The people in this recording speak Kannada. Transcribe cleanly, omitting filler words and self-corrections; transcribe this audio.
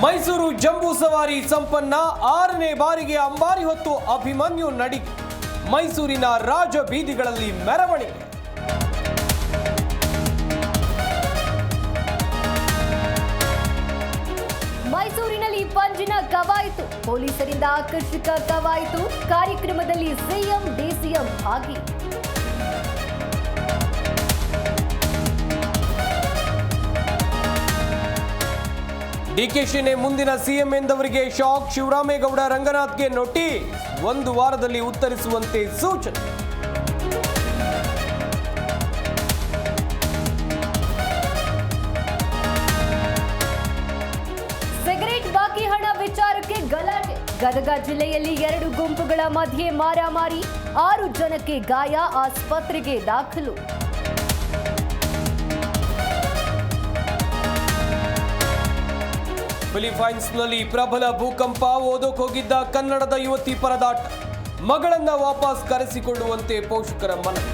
ಮೈಸೂರು ಜಂಬೂ ಸವಾರಿ ಸಂಪನ್ನ 6ನೇ ಬಾರಿಗೆ ಅಂಬಾರಿ ಹೊತ್ತು ಅಭಿಮನ್ಯು ನಡಿಗೆ. ಮೈಸೂರಿನ ರಾಜ ಬೀದಿಗಳಲ್ಲಿ ಮೆರವಣಿಗೆ. ಮೈಸೂರಿನಲ್ಲಿ ಪಂಜಿನ ಕವಾಯಿತು. ಪೊಲೀಸರಿಂದ ಆಕರ್ಷಕ ಕವಾಯಿತು. ಕಾರ್ಯಕ್ರಮದಲ್ಲಿ ಸಿಎಂ ಡಿಸಿಎಂ ಭಾಗಿ. ಡಿಕೆಶಿನೇ ಮುಂದಿನ ಸಿಎಂ ಎಂದವರಿಗೆ ಶಾಕ್. ಶಿವರಾಮೇಗೌಡ ರಂಗನಾಥ್ಗೆ ನೋಟಿಸ್. 1 ವಾರದಲ್ಲಿ ಉತ್ತರಿಸುವಂತೆ ಸೂಚನೆ. ಸಿಗರೇಟ್ ಬಾಕಿ ಹಣ ವಿಚಾರಕ್ಕೆ ಗಲಾಟೆ. ಗದಗ ಜಿಲ್ಲೆಯಲ್ಲಿ 2 ಗುಂಪುಗಳ ಮಧ್ಯೆ ಮಾರಾಮಾರಿ. 6 ಜನಕ್ಕೆ ಗಾಯ. ಆಸ್ಪತ್ರೆಗೆ ದಾಖಲು. ಫಿಲಿಪೈನ್ಸ್ನಲ್ಲಿ ಪ್ರಬಲ ಭೂಕಂಪ. ಓದೋಕ್ ಹೋಗಿದ್ದ ಕನ್ನಡದ ಯುವತಿ ಪರದಾಟ. ಮಗಳನ್ನ ವಾಪಸ್ ಕರೆಸಿಕೊಳ್ಳುವಂತೆ ಪೋಷಕರ ಮನವಿ.